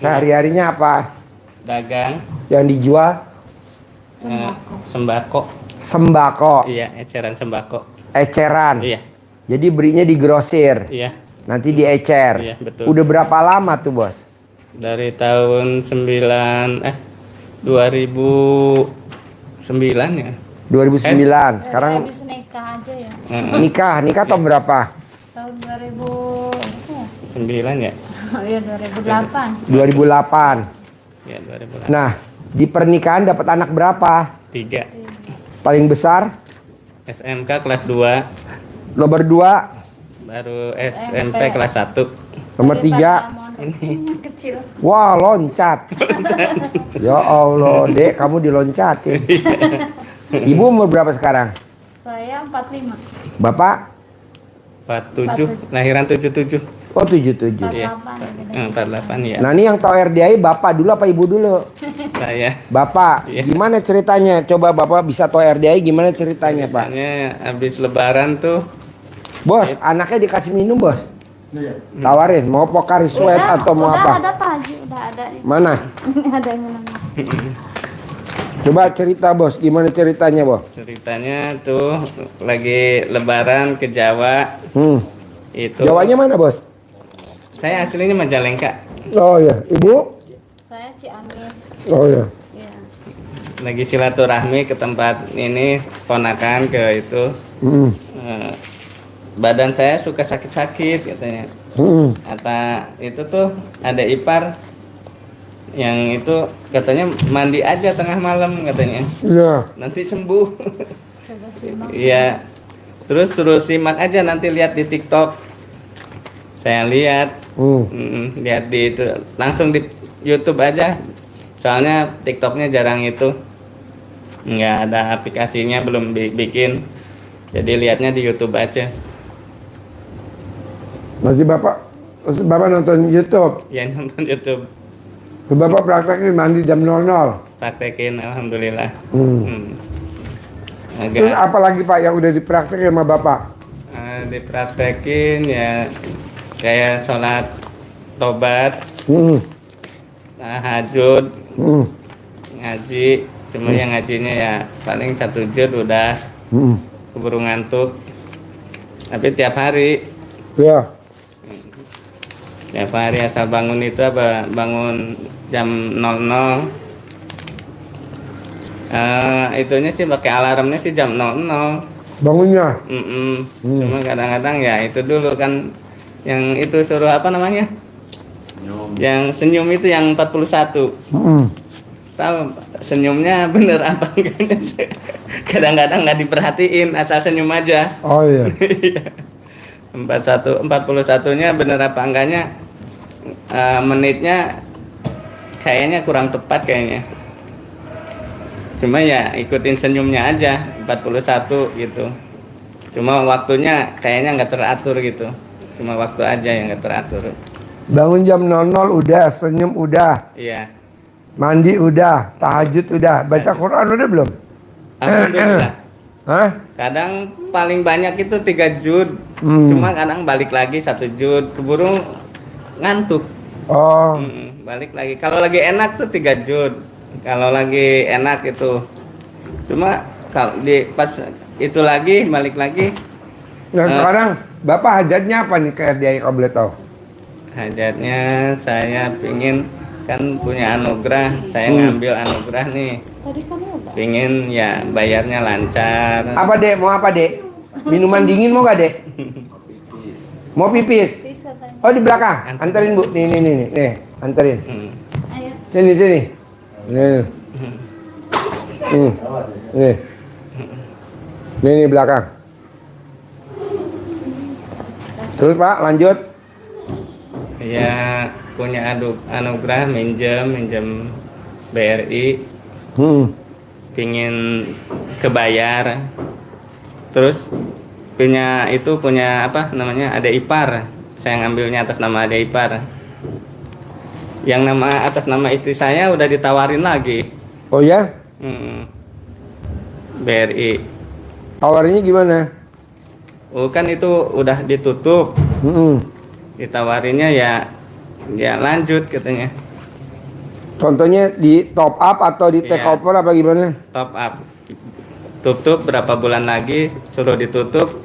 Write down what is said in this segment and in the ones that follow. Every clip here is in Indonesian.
Sehari-harinya apa Dagang yang dijual? sembako. Sembako, Iya, eceran sembako. eceran. Iya, Jadi belinya di grosir, iya, nanti diecer. iya, betul. Udah berapa lama tuh bos? Dari tahun 2009 ya. 2009. Dari Sekarang habis nikah aja ya. nikah tahun berapa? Tahun 2000 itu ya? 9 ya. Oh iya 2008. 2008. Ya, 2008. Nah, di pernikahan dapat anak berapa? 3. Paling besar? SMK kelas 2, Nomor 2, baru SMP kelas 1. nomor 3. Ini kecil. Wah, loncat. Ya Allah, Dek, kamu diloncatin. Ibu umur berapa sekarang? Saya 45. Bapak? 47, lahiran 77. Oh, 77. Iya. 48 ya. Nah, ini yang tahu RDI Bapak dulu apa Ibu dulu? Saya Bapak, Iya. gimana ceritanya? Coba Bapak bisa tahu RDI gimana ceritanya, Pak? hanya habis lebaran tuh Bos, anaknya dikasih minum, Bos. Tawarin, mau Pocari Sweat atau mau udah apa? ada Pak Haji, udah ada. Mana? Ada yang namanya. Coba cerita, Bos. Gimana ceritanya, Bos? ceritanya tuh lagi lebaran ke Jawa. Itu Jawanya mana, Bos? saya aslinya Majalengka. Oh ya, Ibu? Saya Ciamis. Oh ya. Iya. Lagi silaturahmi ke tempat ini, ponakan ke itu. Eh, badan saya suka sakit-sakit katanya. Kata itu tuh ada ipar yang itu katanya mandi aja tengah malam katanya. Iya. Nanti sembuh. Coba simak. Iya. Terus suruh simak aja nanti lihat di TikTok. Saya lihat, lihat di itu langsung di YouTube aja. Soalnya TikToknya jarang itu, nggak ada aplikasinya, belum bikin. Jadi lihatnya di YouTube aja. Nanti Bapak nonton YouTube. Ya nonton YouTube, Bapak praktekin mandi jam 00. praktekin, alhamdulillah. Terus Agak apa lagi Pak yang udah dipraktekin sama Bapak? dipraktekin ya kayak sholat tobat, tahajud, ngaji. Cuma yang ngajinya ya paling 1 juz udah keburu ngantuk. Tapi tiap hari asal bangun itu apa, bangun jam 00. Itunya sih pakai alarmnya sih jam 00. Bangunnya? Cuma kadang-kadang ya itu dulu kan yang itu suruh apa namanya, yang senyum itu yang 41. Tahu senyumnya bener apa enggaknya? Kadang-kadang nggak diperhatiin, asal senyum aja. Oh iya. 41-nya bener apa enggaknya, menitnya kayaknya kurang tepat kayaknya. Cuma ya ikutin senyumnya aja 41 gitu. Cuma waktunya kayaknya nggak teratur gitu. Cuma waktu aja yang nggak teratur. Bangun jam 00 udah, senyum udah, Iya. mandi udah, tahajud udah, baca Quran udah belum? Alhamdulillah. Hah? Kadang paling banyak itu 3 juz. Cuma kadang balik lagi 1 juz, keburu ngantuk. Oh. Balik lagi. Kalau lagi enak tuh 3 juz. Kalau lagi enak itu. Cuma kalau di pas itu lagi balik lagi. Nah sekarang Bapak hajatnya apa nih ke RDI kalau boleh tahu? Hajatnya saya pingin kan punya anugerah. Saya ngambil anugerah nih. Tadi kamu udah. Pingin ya bayarnya lancar. Apa Dek? Mau apa Dek? Minuman dingin mau gak Dek? Mau pipis? Please katanya. Oh di belakang, anterin Bu. Nih, anterin. Ayo. Sini. Nih. Nih belakang. Terus Pak, lanjut. Ya punya anugerah minjem BRI. Pingin kebayar. Terus punya apa namanya, ada ipar. Saya ngambilnya atas nama ada ipar. Yang atas nama istri saya udah ditawarin lagi. Oh ya? BRI. Tawarinnya gimana? Oh kan itu udah ditutup. Ditawarinnya ya lanjut katanya. Contohnya di top up atau di take Iya. over apa gimana? Top up. Tutup berapa bulan lagi suruh ditutup.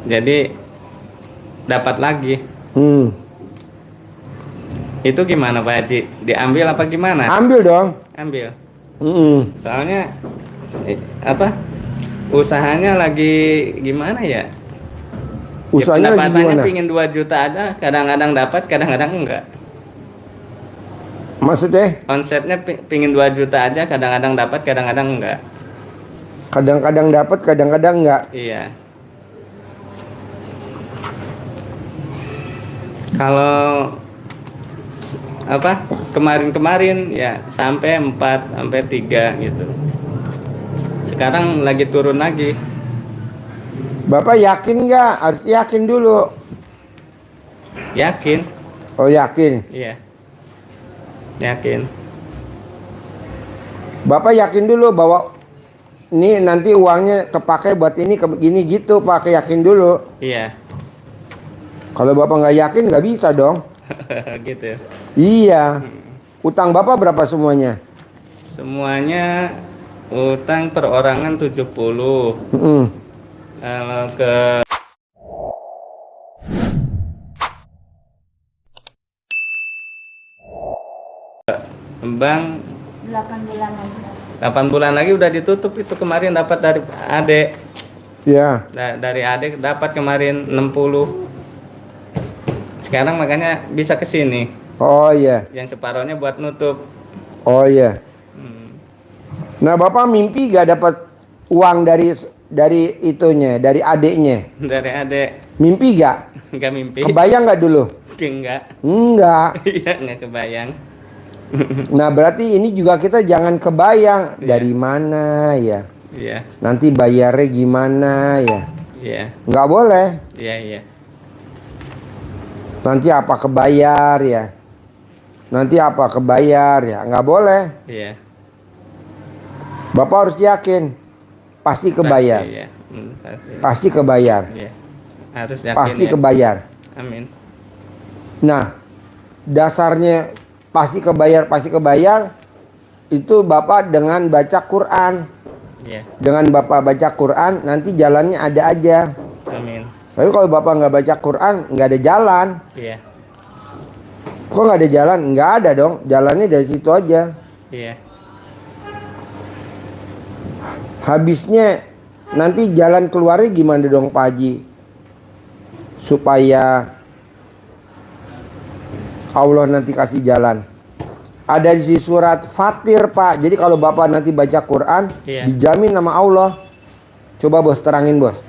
Jadi dapat lagi. Itu gimana Pak Haji? Diambil apa gimana? Ambil dong. Ambil. Mm-mm. Soalnya usahanya lagi gimana ya? Usahanya lagi pendapatannya gimana? pingin 2 juta ada, kadang-kadang dapat, kadang-kadang enggak. Maksudnya Konsepnya pingin 2 juta aja, kadang-kadang dapat, kadang-kadang enggak. kadang-kadang dapat, kadang-kadang enggak. Iya. Kalau kemarin-kemarin ya sampai 4 sampai 3 gitu. Sekarang lagi turun lagi. Bapak yakin nggak? Harus yakin dulu. Yakin? Oh yakin. Iya. Yakin. Bapak yakin dulu bahwa ini nanti uangnya kepake buat ini begini gitu, Pak. Yakin dulu. Iya. Kalau Bapak nggak yakin nggak bisa dong. Gitu. Iya. Utang Bapak berapa semuanya? Semuanya utang perorangan 70. Kalau ke bank 8 bulan aja. 8 bulan lagi udah ditutup. Itu kemarin dapat dari adek. Ya. Dari adek dapat kemarin 60. Sekarang makanya bisa ke sini. Oh iya. Yang separohnya buat nutup. Oh iya. Nah Bapak mimpi gak dapat uang dari itunya, dari adiknya? Dari adek. Mimpi gak? Enggak mimpi. Kebayang gak dulu? Enggak. Enggak. Iya, enggak kebayang. Nah berarti ini juga kita jangan kebayang Iya. dari mana ya. Iya. Nanti bayarnya gimana ya. Iya. Nggak boleh. Iya, iya. Nanti apa kebayar ya. Nanti apa kebayar ya. Nggak boleh. Iya. Bapak harus yakin. Pasti kebayar. Pasti, iya. Pasti. Pasti kebayar. Iya. Harus yakin. Pasti ya. kebayar. Amin. Nah dasarnya pasti kebayar itu Bapak dengan baca Quran. Iya. Dengan Bapak baca Quran nanti jalannya ada aja. Amin. Tapi kalau Bapak nggak baca Quran nggak ada jalan. Iya. Kok nggak ada jalan? Nggak ada dong. Jalannya dari situ aja. Iya. Habisnya nanti jalan keluarnya gimana dong Pak Haji? Supaya Allah nanti kasih jalan. Ada di surat Fatir Pak. Jadi kalau Bapak nanti baca Quran, Iya. dijamin nama Allah. Coba bos terangin bos.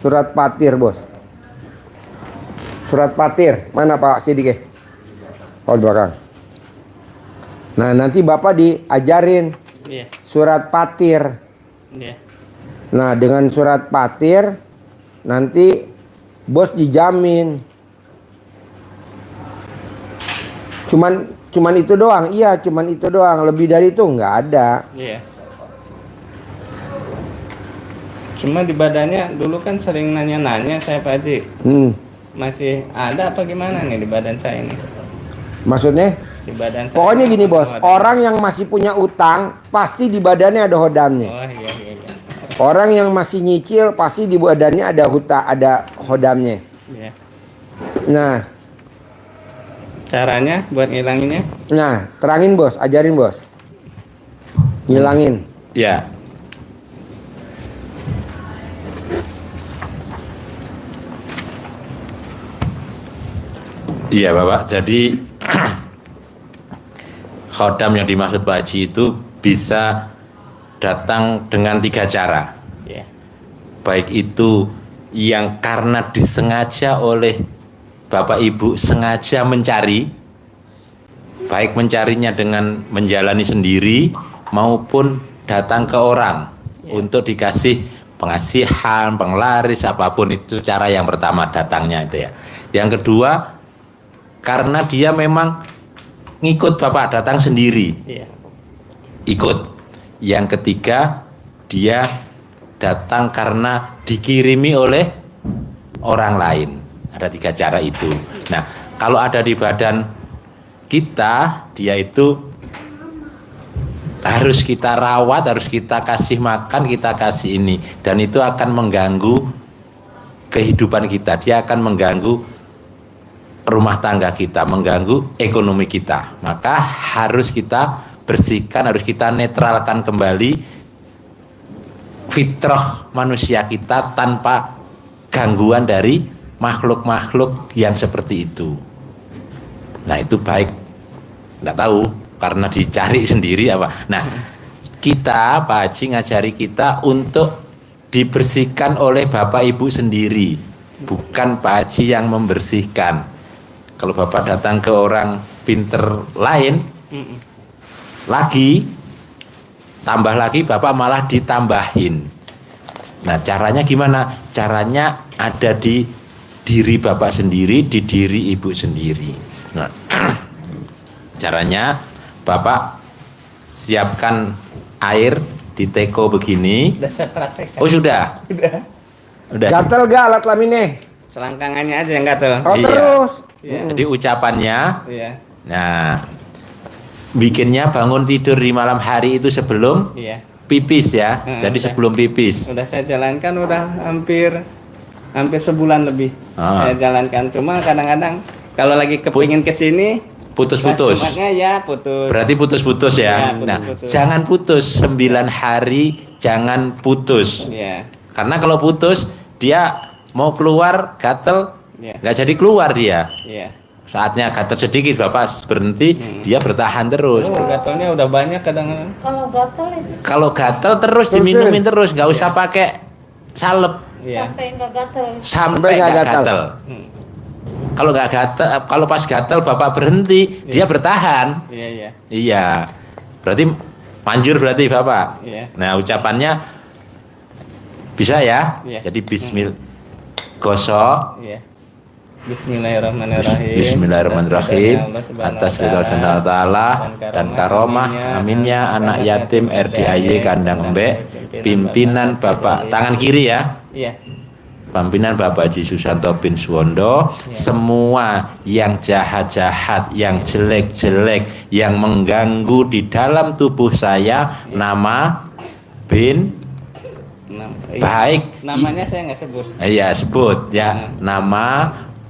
Surat Fatir bos. Surat Fatir. Mana Pak Sidike? Oh di belakang. Nah nanti Bapak diajarin Iya. surat Fatir. Iya. Nah dengan surat Fatir nanti bos dijamin. Cuman itu doang. Iya cuman itu doang. Lebih dari itu nggak ada. Iya. Cuma di badannya dulu kan sering nanya-nanya saya Pak Haji. Masih ada apa gimana nih di badan saya ini? Maksudnya? Di badan saya. Pokoknya gini bos. Ada. Orang yang masih punya utang pasti di badannya ada hodamnya. Oh iya iya iya. Orang yang masih nyicil pasti di badannya ada hodamnya. Iya. Nah, Caranya buat ngilanginnya? terangin bos, ajarin bos. Ngilangin. Ya. Iya Bapak, jadi khodam yang dimaksud Pak Haji itu bisa datang dengan 3 cara. Iya. Baik itu yang karena disengaja oleh Bapak Ibu sengaja mencari, baik mencarinya dengan menjalani sendiri maupun datang ke orang untuk dikasih pengasihan, penglaris, apapun itu cara yang pertama datangnya itu ya. Yang kedua, karena dia memang ngikut Bapak datang sendiri, Iya. ikut. Yang ketiga, dia datang karena dikirimi oleh orang lain. Ada 3 cara itu. Nah, kalau ada di badan dia itu harus kita rawat, harus kita kasih makan, kita kasih ini, dan itu akan mengganggu kehidupan kita. Dia akan mengganggu rumah tangga kita, mengganggu ekonomi kita. Maka harus kita bersihkan, harus kita netralkan kembali fitrah manusia kita tanpa gangguan dari makhluk-makhluk yang seperti itu. Nah, itu baik. Nggak tahu karena dicari sendiri apa. Nah, kita Pak Haji ngajari kita untuk dibersihkan oleh Bapak Ibu sendiri, bukan Pak Haji yang membersihkan. Kalau Bapak datang ke orang pinter lain lagi, tambah lagi, Bapak malah ditambahin. Nah, caranya gimana? Caranya ada di diri Bapak sendiri, di diri Ibu sendiri. Nah, caranya Bapak siapkan air di teko begini. Udah saya praktekkan. Oh, sudah. Udah. Gatel gak alat laminnya? Selangkangannya aja yang gatel. Oh, Iya. terus. Iya. Jadi ucapannya, Iya. nah, bikinnya bangun tidur di malam hari itu sebelum Iya. pipis ya. Jadi Udah. sebelum pipis. Udah saya jalankan udah hampir sebulan lebih. Saya jalankan, cuma kadang-kadang kalau lagi kepingin kesini Putus-putus. Jumatnya ya putus. Berarti putus-putus ya. Iya, Nah, putus-putus. jangan putus 9 hari, jangan putus. Iya. Karena kalau putus dia mau keluar gatel, Iya. nggak jadi keluar dia. Iya. Saatnya gatel sedikit Bapak berhenti, dia bertahan terus. Oh, gatalnya udah banyak kadang-kadang. Kalau gatel itu Kalau gatel terus diminumin terus, nggak usah pakai salep Iya. sampai enggak gatel. sampai nggak nggak gatel. gatel. Hmm. Kalau nggak gatel, kalau pas gatel Bapak berhenti, dia bertahan. Iya, iya. Iya, berarti manjur berarti Bapak. Iya. Nah, ucapannya bisa ya. Iya. Jadi bismillah, gosok. Iya. Bismillahirrahmanirrahim. Bismillahirrahmanirrahim. Atas ridho Allah Allah Ta'ala dan karomah aminnya anak yatim RDAY Kandang Embek, pimpinan Bapak tangan kiri ya. Iya. Pimpinan Bapak Haji Susanto bin Suwondo, semua yang jahat-jahat, yang jelek-jelek, yang mengganggu di dalam tubuh saya, nama bin Iya. baik. Namanya saya nggak sebut. Iya, sebut ya. Nama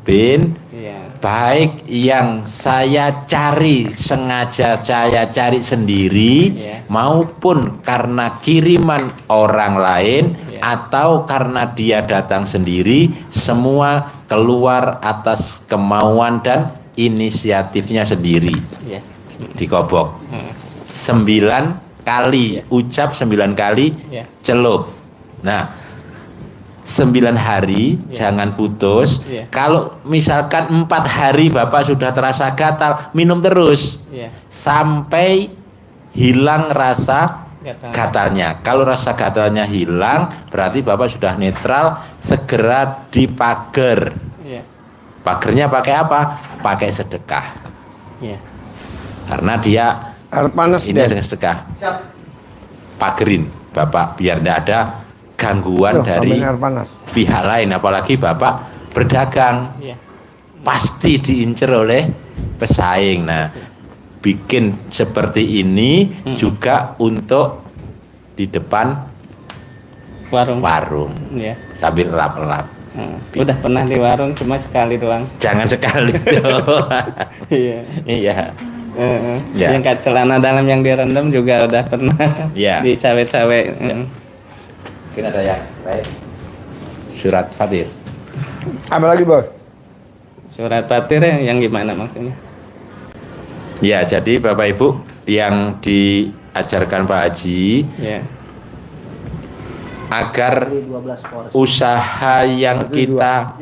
bin Iya. baik yang saya cari, sengaja saya cari sendiri, Iya. maupun karena kiriman orang lain, Iya. atau karena dia datang sendiri, semua keluar atas kemauan dan inisiatifnya sendiri. Iya. Dikobok Hmm. 9 kali, ucap 9 kali, Iya. celup. Nah, 9 hari jangan putus. Iya. Kalau misalkan 4 hari Bapak sudah terasa gatal, minum terus Iya. sampai hilang rasa Gatal. gatalnya. Kalau rasa gatalnya hilang, berarti Bapak sudah netral, segera dipager. Iya. Pagernya pakai apa? Pakai sedekah. Iya. Karena dia Air panas ini deh. dengan sedekah. Pagerin Bapak biar tidak ada gangguan Loh, dari tambahin air panas. pihak lain, apalagi Bapak berdagang Iya. pasti diincar oleh pesaing. Nah, bikin seperti ini juga untuk di depan Warung. warung sambil lap-lap. Udah pernah di warung cuma sekali doang. Jangan sekali doang. Iya. Iya. Ya. Yang celana dalam yang direndam juga udah pernah. Ya. Di cawe-cawe. Mungkin ada yang lain. Surat Fatir. Apa lagi, Bos? Surat Fatir yang gimana maksudnya? Ya, jadi Bapak Ibu yang diajarkan Pak Haji Ya. agar usaha yang kita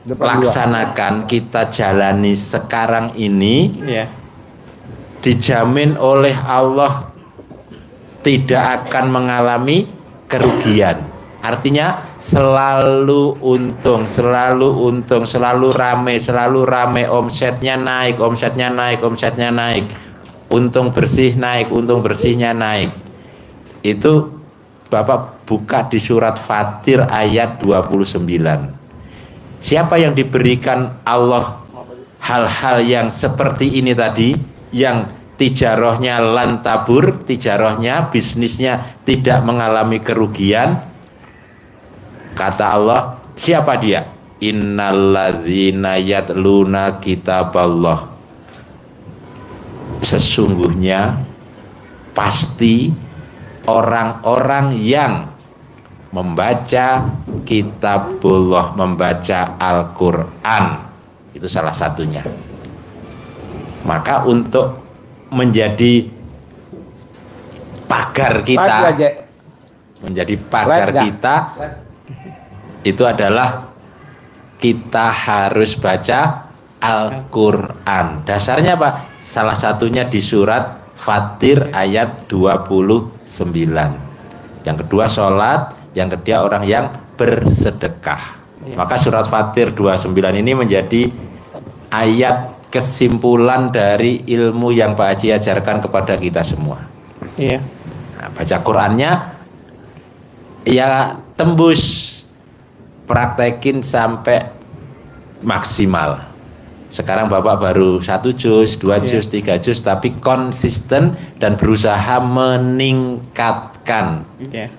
Depan laksanakan, kita jalani sekarang ini Iya. dijamin oleh Allah tidak akan mengalami kerugian. Artinya selalu untung, selalu rame, omsetnya naik, untung bersih naik, untung bersihnya naik. Itu Bapak buka di surat Fatir ayat 29. Siapa yang diberikan Allah hal-hal yang seperti ini tadi, yang tijarohnya lantabur, tijarohnya, bisnisnya tidak mengalami kerugian, kata Allah, siapa dia? Innalladzina yatluna kitaballah, sesungguhnya pasti orang-orang yang membaca kitabullah, membaca Al-Quran, itu salah satunya. Maka untuk menjadi pagar kita, menjadi pagar kita, itu adalah kita harus baca Al-Quran. Dasarnya apa? Salah satunya di surat Fatir ayat 29. Yang kedua sholat, yang ketiga orang yang bersedekah. Maka surat Fatir 29 ini menjadi ayat kesimpulan dari ilmu yang Pak Haji ajarkan kepada kita semua. Iya. Nah, baca Qurannya ya tembus, praktekin sampai maksimal. Sekarang Bapak baru 1 juz, 2 juz, 3 juz, tapi konsisten dan berusaha meningkatkan. Iya.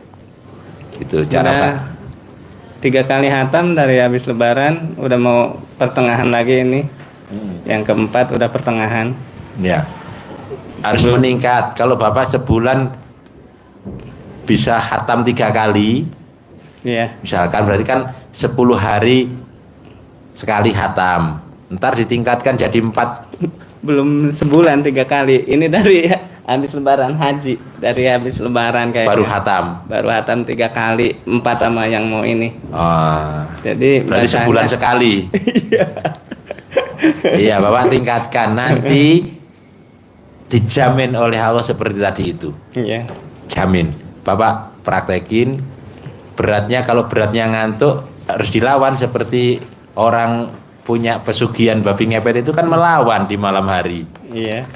Itu cara Pak. 3 kali hatam dari habis lebaran, udah mau pertengahan lagi ini. Yang keempat udah pertengahan. Ya. Harus meningkat. Kalau Bapak sebulan bisa hatam 3 kali, Iya. misalkan berarti kan 10 hari sekali hatam. Ntar ditingkatkan jadi 4. Belum sebulan 3 kali. Ini dari habis lebaran haji, dari habis lebaran kayak Baru hatam. Baru hatam 3 kali, 4 sama yang mau ini. Oh. Jadi Berarti bacanya- sebulan sekali. Iya, Bapak tingkatkan, nanti dijamin oleh Allah seperti tadi itu. Iya. Jamin. Bapak praktekin, beratnya, kalau beratnya ngantuk harus dilawan seperti orang punya pesugihan babi ngepet itu kan melawan di malam hari. Iya.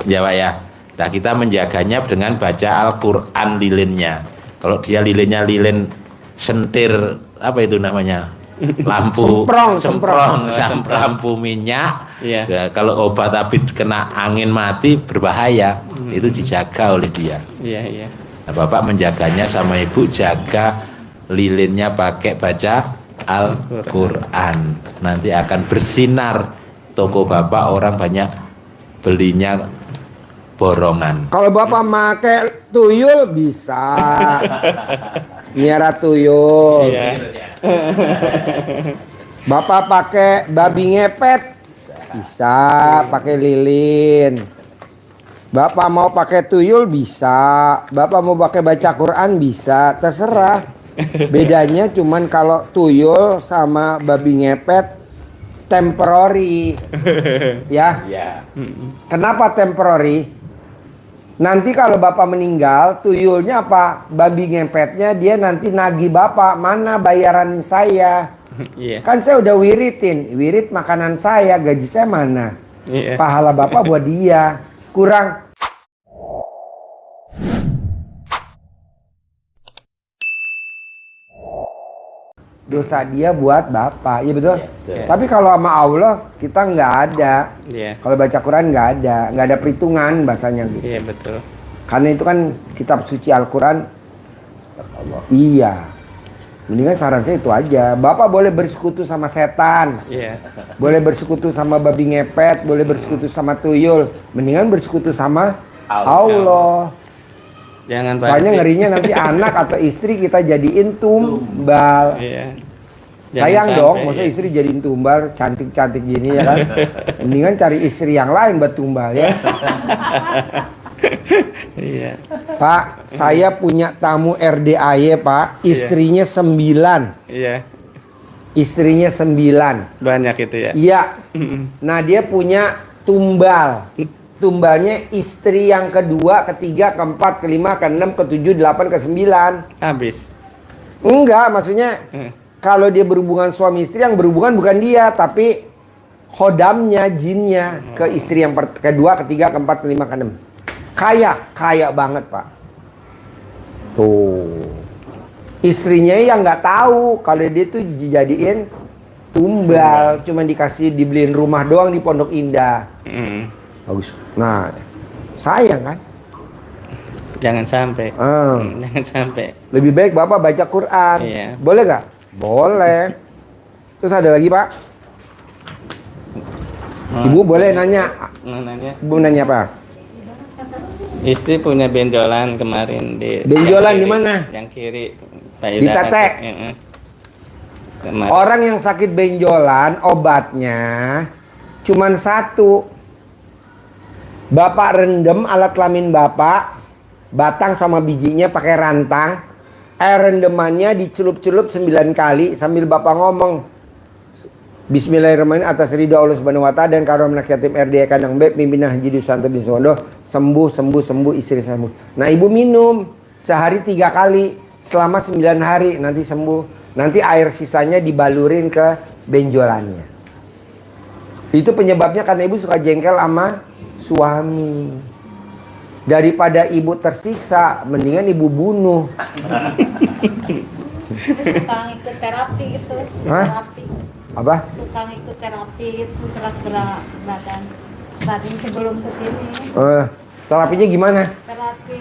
Ya Pak ya. Nah, kita menjaganya dengan baca Al-Quran lilinnya. Kalau dia lilinnya lilin sentir, apa itu namanya? Lampu semprong, lampu minyak. Iya. Ya, kalau obat abit kena angin mati berbahaya. Itu dijaga oleh dia. Iya, iya. Nah, Bapak menjaganya sama Ibu, jaga lilinnya pakai baca Al-Quran. Nanti akan bersinar toko Bapak, orang banyak belinya borongan. Kalau Bapak pakai tuyul bisa. Miara tuyul. Iya. Bapak pakai babi ngepet bisa, pakai lilin. Bapak mau pakai tuyul bisa. Bapak mau pakai baca Quran bisa, terserah. Bedanya cuman kalau tuyul sama babi ngepet temporary. Ya. Ya. Kenapa temporary? Nanti kalau Bapak meninggal, tuyulnya apa? Babi ngepetnya dia nanti nagih Bapak, mana bayaran saya? Iya. Kan saya udah wiritin, wirit makanan saya, gaji saya mana? Iya. Pahala Bapak buat dia. Kurang. Dosa dia buat Bapak, iya betul? Iya. Tapi kalau sama Allah kita nggak ada. Iya. Kalau baca Quran nggak ada perhitungan bahasanya gitu. Iya, betul. Karena itu kan kitab suci Al-Quran. Iya. Mendingan saran saya itu aja. Bapak boleh bersekutu sama setan, Iya. boleh bersekutu sama babi ngepet, boleh bersekutu sama tuyul. Mendingan bersekutu sama Allah. Jangan Soalnya ngerinya nanti anak atau istri kita jadiin tumbal. Iya. Sayang Jangan dong, sampai, maksudnya iya. istri jadiin tumbal, cantik-cantik gini ya kan. Mendingan cari istri yang lain buat tumbal ya. Iya. Pak, saya punya tamu RDAY Pak, istrinya 9. Iya. Istrinya 9. Banyak itu ya. Iya. Nah dia punya tumbal. Tumbalnya istri yang kedua, ketiga, keempat, kelima, keenam, ketujuh, delapan, ke-9. Habis. Enggak, maksudnya kalau dia berhubungan suami istri, yang berhubungan bukan dia, tapi khodamnya, jinnya ke istri yang kedua, ketiga, keempat, kelima, keenam. Kaya banget Pak. Tuh. Istrinya yang nggak tahu kalau dia tuh dijadiin tumbal, cuma dibeliin rumah doang di Pondok Indah. Bagus. Nah, sayang kan? Jangan sampai. Jangan sampai. Lebih baik Bapak baca Quran. Iya. Boleh gak? Boleh. Terus ada lagi Pak? Ibu boleh nanya? Nanya. Ibu nanya apa? Istri punya benjolan kemarin di. Benjolan di mana? Yang kiri. Di tetek. Orang yang sakit benjolan obatnya cuman satu. Bapak rendem alat kelamin Bapak, batang sama bijinya pakai rantang. Air rendemannya dicelup-celup 9 kali sambil Bapak ngomong Bismillahirrahmanirrahim atas ridho Allah Subhanahu wa taala dan karunia yatim RD Kandang B pimpinan Haji Dusanto bin Suwondo sembuh istri saya sembuh. Nah ibu minum sehari 3 kali selama 9 hari nanti sembuh. Nanti air sisanya dibalurin ke benjolannya. Itu penyebabnya karena ibu suka jengkel sama suami. Daripada ibu tersiksa, mendingan ibu bunuh. Suka ngikut terapi gitu. Hah? Terapi. Apa? Suka ngikut terapi itu gerak-gerak badan. Tadi sebelum kesini. Terapinya gimana? Terapi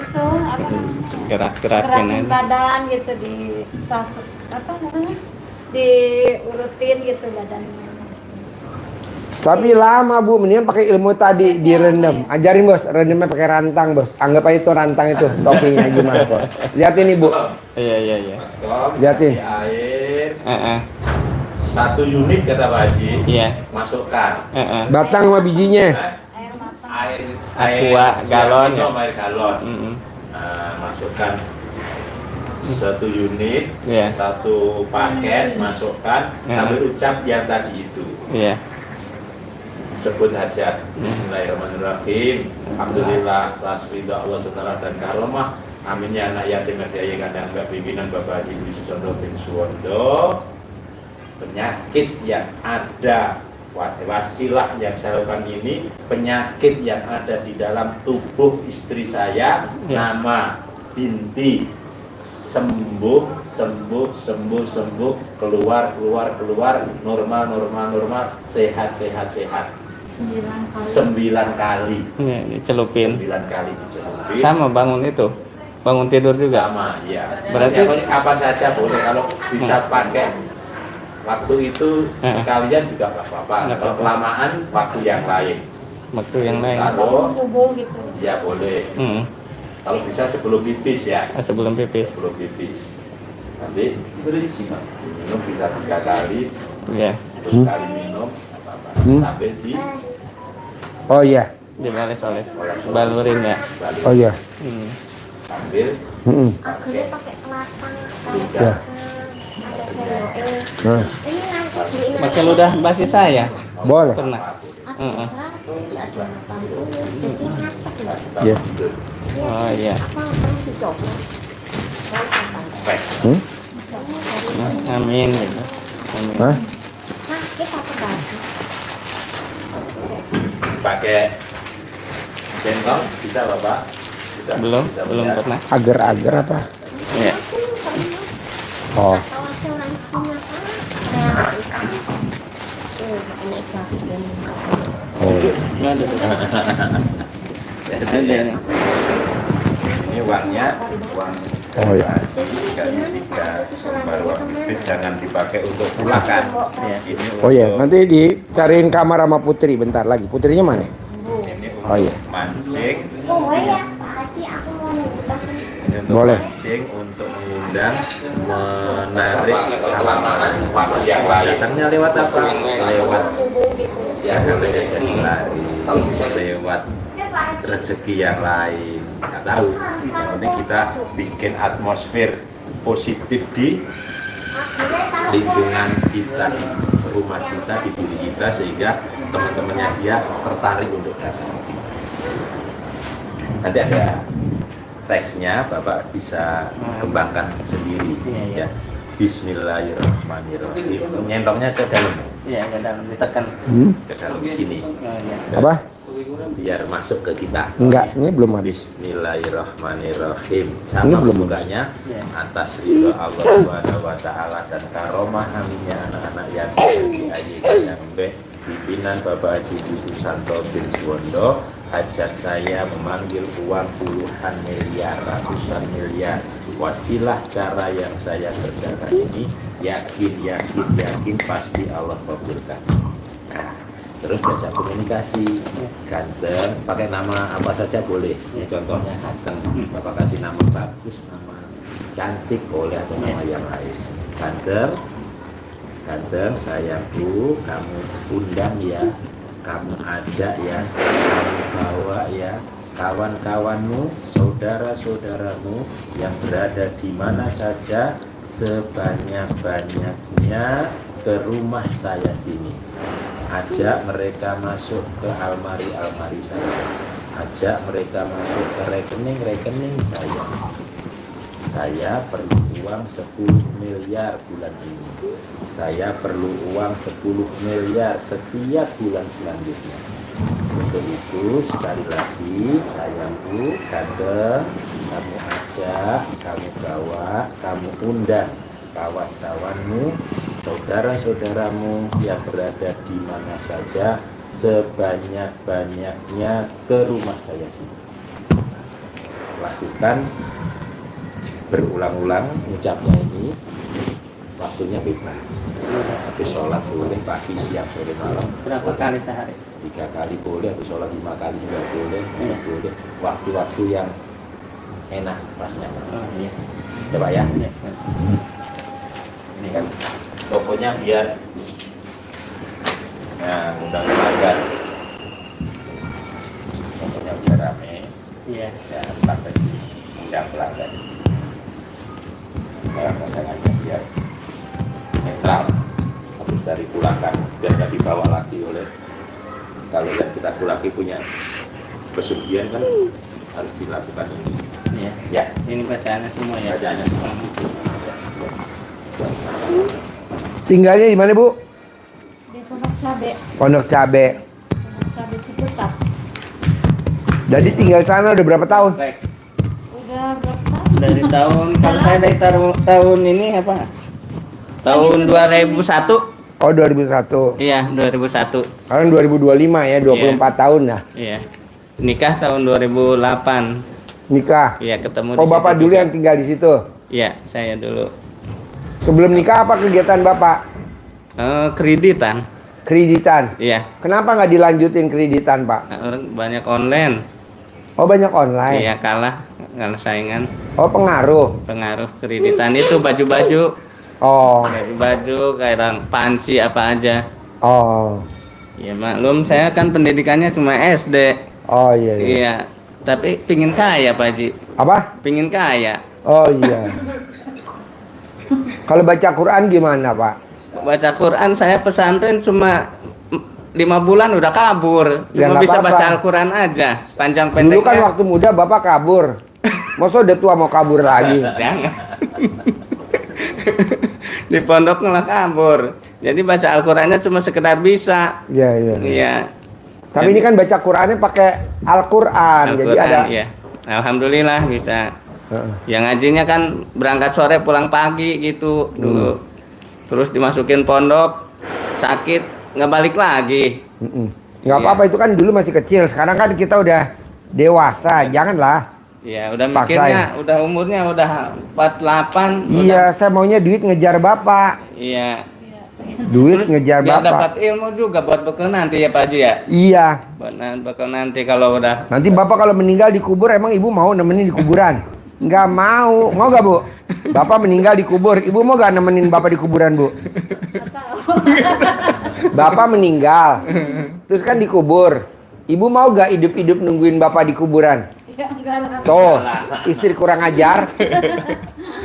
itu apa namanya? Gerakin Gerakin badan gitu apa namanya? Diurutin gitu badannya. Tapi lama Bu, mendingan pakai ilmu tadi direndam. Ajarin Bos, rendamnya pakai rantang Bos. Anggap aja itu rantang itu, topinya gimana Bos. Liatin Ibu. Iya. Liatin. Air. 1 unit kata Pak Haji. Iya. Masukkan. Batang sama bijinya. Air matang. Aqua galon ya. Air galon. Nah, masukkan 1 unit, Iya. 1 paket, masukkan sambil ucap yang tadi itu. Iya. Sebut hajat. Bismillahirrahmanirrahim. Alhamdulillah atas ridha Allah Subhanahu dan karomah. Amin ya anak yatim piatu Kandang B pimpinan Bapak Haji Dusanto bin Suwondo. Penyakit yang ada wasilah yang saya lakukan ini, penyakit yang ada di dalam tubuh istri saya, nama binti sembuh, keluar, normal, sehat. 9 kali. Iya, dicelupin. 9 kali dicelupin. Sama bangun itu. Bangun tidur juga. Sama, ya. Berarti kapan saja boleh kalau bisa pakai waktu itu sekalian juga nggak apa-apa. Kalau kelamaan waktu yang lain. Waktu yang lain. Kalau Subuh gitu. ya boleh. Kalau bisa sebelum pipis ya. Sebelum pipis. Sebelum pipis. Nanti minum bisa 3 kali. Iya. Terus sekali minum sampai di Oh iya. Dioles-oles. Balurin ya. Oh iya. sambil Akhirnya pakai kelapa. Ya. Nah, Pakai ludah basi saya. boleh. Pernah. Ya. Oh iya. Amin. Gitu. Amin. Hah? pakai centong bisa Bapak? Bisa, Belum, bisa, belum bisa. pernah. Agar-agar apa? Iya. Oh. Oh. Nggak ada tuh. Ada nih. Ini uangnya, uang Oh ya. kali 3 lembar uang itu jangan dipakai untuk pulakan. Iya. Ini Oh ya, untuk- nanti dicariin kamar sama Putri bentar lagi. Putrinya mana? ini untuk Oh, iya. mancing, Boleh ya Pak Haji, aku mau ngundang. ini untuk Boleh. mancing, untuk mengundang, menarik waktu yang lain. Datangnya lewat apa? Lewat ya katanya jadi lari, lewat rezeki yang lain. Nggak tahu. Yang penting kita bikin atmosfer positif di lingkungan kita, di rumah kita, di diri kita, sehingga teman-temannya dia tertarik untuk datang. Nanti ada teksnya, Bapak bisa kembangkan sendiri. Iya. Ya. Bismillahirrahmanirrahim. Nyentongnya ke dalam, Iya, kadang ditekan. ke dalam gini. Oh iya. Apa? biar masuk ke kita. Enggak, ini belum habis. Bismillahirrahmanirrahim. Ini Sama belum bukanya atas ridho Allah Subhanahu wa taala dan karomah aminnya anak-anak yatim di Ayi yang pimpinan Bapak Haji Susanto bin Suwondo. Hajat saya memanggil uang puluhan miliar, ratusan miliar. Wasilah cara yang saya kerjakan ini yakin pasti Allah kabulkan. Nah, terus diajak komunikasi, ganteng, pakai nama apa saja boleh. Ini contohnya ganteng, Bapak kasih nama bagus, nama cantik boleh atau nama yang lain. Ganteng, sayangku, kamu undang ya, kamu ajak ya, kamu bawa ya, kawan-kawanmu, saudara-saudaramu yang berada di mana saja sebanyak-banyaknya ke rumah saya sini. Ajak mereka masuk ke almari-almari saya. Ajak mereka masuk ke rekening-rekening saya. Saya perlu uang 10 miliar bulan ini. Saya perlu uang 10 miliar setiap bulan selanjutnya. Untuk itu sekali lagi sayangku, ganteng, kamu ajak, kamu bawa, kamu undang kawan-kawanmu, saudara-saudaramu yang berada di mana saja sebanyak-banyaknya ke rumah saya sini. Lakukan berulang-ulang ucapnya ini, waktunya bebas. Tapi sholat boleh pagi, siang, sore, malam. Berapa kali sehari? 3 kali boleh, atau sholat 5 kali juga boleh. Boleh. Waktu-waktu yang enak pasnya. Oh iya. Coba ya. Iya. Ini kan tokonya biar undang pelanggan. Tokonya biar rame. Iya. Ya, pakai undang pelanggan. Pasangannya biar netral. Habis dari pulangkan biar nggak dibawa lagi oleh, kalau yang kita laki punya pesugihan kan harus dilakukan ini. Iya. Ya, Ini bacaannya semua ya. bacaannya semua. Tinggalnya di mana, Bu? Di Pondok Cabe. Pondok Cabe. Pondok Cabe Ciputat. Jadi tinggal sana udah berapa tahun? Baik. Udah berapa tahun? Dari tahun, kalau saya dari tahun ini apa? Tahun 2001. Oh, 2001. Iya, 2001. Sekarang 2025 ya, 24 tahun ya. Iya. Nikah tahun 2008. Nikah. Iya, ketemu Oh, di Bapak situ dulu juga. yang tinggal di situ. Iya, saya dulu. Sebelum nikah apa kegiatan Bapak? Kreditan. Kreditan. Iya. Kenapa nggak dilanjutin kreditan, Pak? Orang banyak online. Oh, banyak online. Iya, kalah saingan. Oh, pengaruh. Pengaruh kreditan itu baju-baju. Oh, Baju-baju kayak panci apa aja. oh, Ya maklum, saya kan pendidikannya cuma SD. oh iya, iya. Iya, tapi pingin kaya Pak Haji. Apa? Pingin kaya. Oh iya. Kalau baca Quran gimana, Pak? Baca Quran saya pesantren cuma 5 bulan udah kabur. Ya, Cuma nggak bisa apa-apa. baca Al-Quran aja. Panjang Dulu kan pendeknya. waktu muda Bapak kabur. Masa udah tua mau kabur lagi? Jangan. Di pondok malah kabur. Jadi baca Al-Qurannya cuma sekedar bisa. Iya, iya. Iya. Tapi ini kan baca Qurannya pakai Al-Quran. Jadi ada. Iya. Alhamdulillah bisa. Heeh. Yang ngajinya kan berangkat sore pulang pagi gitu dulu. Terus dimasukin pondok, sakit, nggak balik lagi. Nggak apa-apa, itu kan dulu masih kecil. Sekarang kan kita udah dewasa. Janganlah. Ya udah Paksain. mikirnya, udah umurnya udah 48. Iya, saya maunya duit ngejar Bapak. Iya. Duit Terus ngejar biar dapat Bapak. ilmu juga buat bekal nanti ya Pak Haji ya. Iya. Buat bekal nanti kalau udah. Nanti Bapak kalau meninggal dikubur, emang Ibu mau nemenin di kuburan? Nggak mau. Mau nggak, Bu? Bapak meninggal dikubur. Ibu mau nggak nemenin Bapak di kuburan, Bu? Nggak tahu. Bapak meninggal. Terus kan dikubur. Ibu mau nggak hidup-hidup nungguin Bapak di kuburan? Ya enggak lah. Tuh, istri kurang ajar.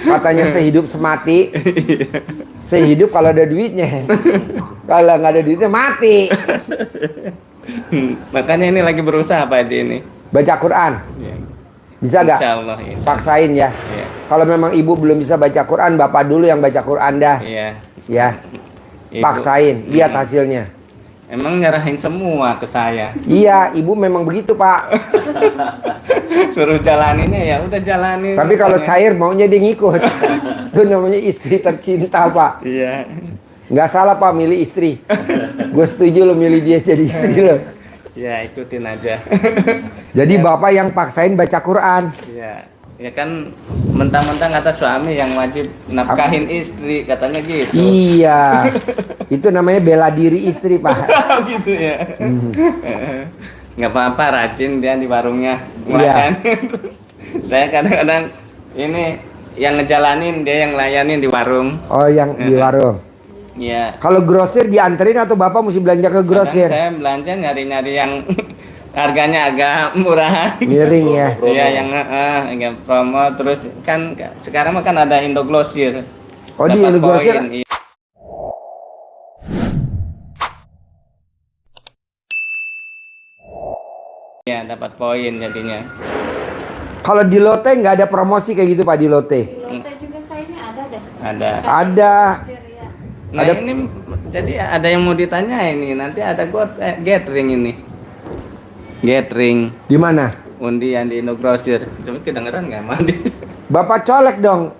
Katanya sehidup semati. Sehidup kalau ada duitnya. Kalau nggak ada duitnya mati. Makanya ini lagi berusaha Pak Haji ini. Baca Quran. Iya. Bisa nggak? Insya Allah. Insya Allah. Paksain ya. Iya. Kalau memang ibu belum bisa baca Quran, Bapak dulu yang baca Quran dah. Iya. Ya. Ibu. Paksain, lihat hasilnya. Emang nyerahin semua ke saya. Iya, ibu memang begitu Pak. Suruh jalaninnya ya udah jalanin. Tapi kalau cair maunya dia ngikut. Itu namanya istri tercinta Pak. Iya. Nggak salah Pak milih istri. Gue setuju lo milih dia jadi istri lo. Ya ikutin aja. Jadi bapak yang paksain baca Quran. Iya. Ya kan mentang-mentang kata suami yang wajib nafkahin istri katanya gitu. Iya. Itu namanya bela diri istri Pak. Gitu ya. Nggak apa-apa, rajin dia di warungnya Iya. makan. Saya kadang-kadang ini yang ngejalanin, dia yang layanin di warung. Oh yang di warung. Iya. Kalau grosir dianterin atau bapak mesti belanja ke grosir? Kadang saya belanja nyari-nyari yang harganya agak murah. Miring ya. Iya yang agak promo, terus kan sekarang mah kan ada Indogrosir. Oh di Dapat Indogrosir. poin, iya. Ya dapat poin jadinya. Kalau di Lotte nggak ada promosi kayak gitu Pak di Lotte? Di Lotte juga kayaknya ada deh. Ada. Ada. Kasir ya. Nah Ada- ini jadi ada yang mau ditanya ini, nanti ada gathering ini. Gathering Di mana? undian di Indogrosir. Tapi kedengeran nggak mandi? Bapak colek dong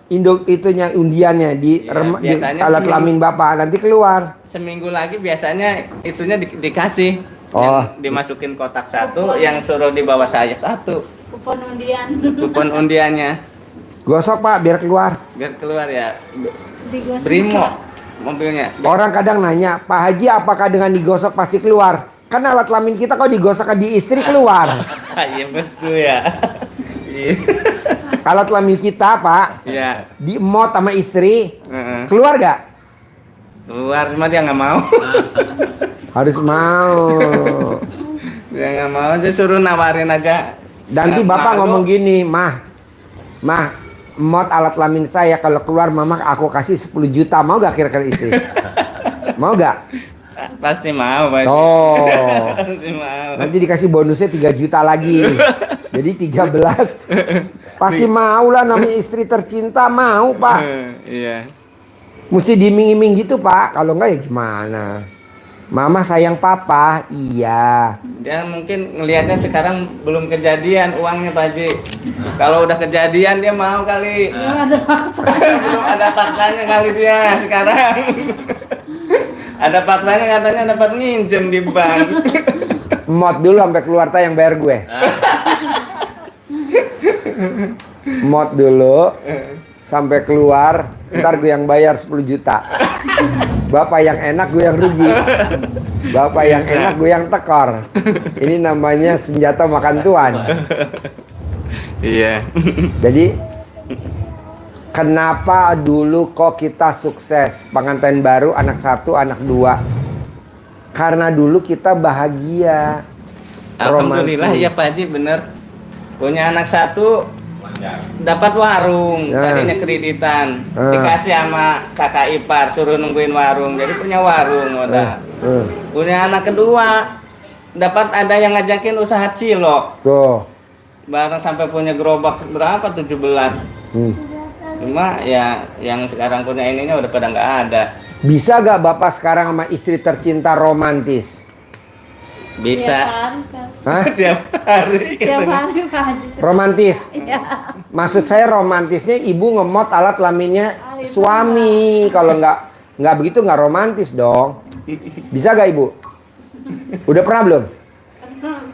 itunya undiannya di, Iya, di biasanya alat sih. kelamin bapak nanti keluar. Seminggu lagi biasanya itunya dikasih. Oh. Yang dimasukin kotak satu, yang suruh di bawah saya satu. Kupon undian. Kupon undiannya Gosok Pak biar keluar. biar keluar ya. Digosok. Brimo mobilnya. Orang kadang nanya, Pak Haji apakah dengan digosok pasti keluar? Kan alat kelamin kita kalau digosok di istri keluar. Iya betul ya. Iya. Alat kelamin kita Pak Iya. diemot sama istri Heeh. keluar gak? Keluar cuma dia nggak mau. Harus mau. Dia nggak mau aja, suruh nawarin aja. Nanti Nggak bapak malu. ngomong gini, mah, emot alat kelamin saya kalau keluar mama aku kasih 10 juta mau gak kira-kira istri? Mau gak? Pasti mau Pak. Oh. Pasti mau. Nanti dikasih bonusnya 3 juta lagi. Jadi 13. Pasti mau lah namanya istri tercinta mau Pak. Iya. Mesti diiming-iming gitu Pak. Kalau enggak ya gimana? Mama sayang papa, iya. Dia mungkin ngelihatnya sekarang belum kejadian uangnya Pak Haji. Kalau udah kejadian dia mau kali. Belum ada fakta. Belum ada faktanya kali dia sekarang. Ada faktanya katanya dapat minjem di bank. Emot dulu sampai keluar tay yang bayar gue. Emot dulu sampai keluar, ntar gue yang bayar 10 juta. Bapak yang enak, gue yang rugi. Bapak yang enak, gue yang tekor. Ini namanya senjata makan tuan. Iya. Jadi kenapa dulu kok kita sukses pengantin baru anak 1, anak 2? Karena dulu kita bahagia. Alhamdulillah romantis. ya Pak Haji bener. Punya anak 1 dapat warung, Nah. tadinya kreditan, Nah. dikasih sama kakak ipar, suruh nungguin warung, jadi punya warung udah. Punya anak kedua, dapat ada yang ngajakin usaha cilok, Tuh. bareng sampai punya gerobak berapa 17. Hmm. Cuma ya yang sekarang punya ininya udah pada nggak ada. Bisa gak bapak sekarang sama istri tercinta romantis? Bisa Tiap hari, Pak. Hah? tiap hari. Tiap hari Pak Haji. Romantis? Iya. Maksud saya romantisnya ibu ngemot alat kelaminnya suami. Kalau nggak begitu nggak romantis dong. Bisa gak ibu? Udah pernah belum?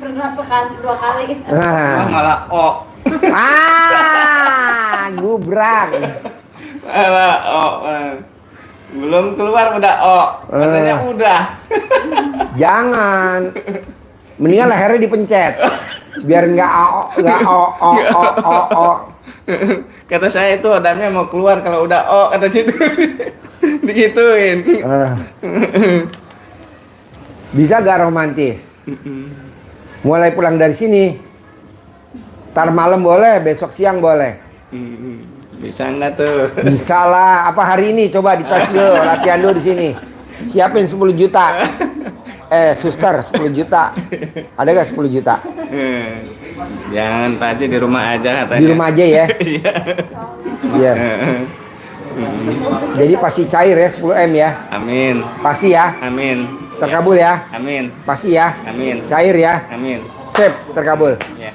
Pernah sekali, 2 kali. Ah, Nah. malah Gubrak. malah belum keluar udah katanya udah. Jangan. Mendingan lehernya dipencet. Biar nggak Kata saya itu odamnya mau keluar kalau udah kata situ. Digituin. Bisa gak romantis? Mulai pulang dari sini. Ntar malam boleh, besok siang boleh. Bisa nggak tuh? Bisa lah. Apa hari ini? Coba dites dulu, latihan dulu di sini. Siapin 10 juta. Suster 10 juta. Ada gak 10 juta? Jangan Pak Haji di rumah aja katanya. Di rumah aja ya. Iya. Iya. Jadi pasti cair ya 10 M ya. Amin. Pasti ya. Amin. Terkabul ya. Amin. Pasti ya. Amin. Cair ya. Amin. Sip, terkabul. Ya.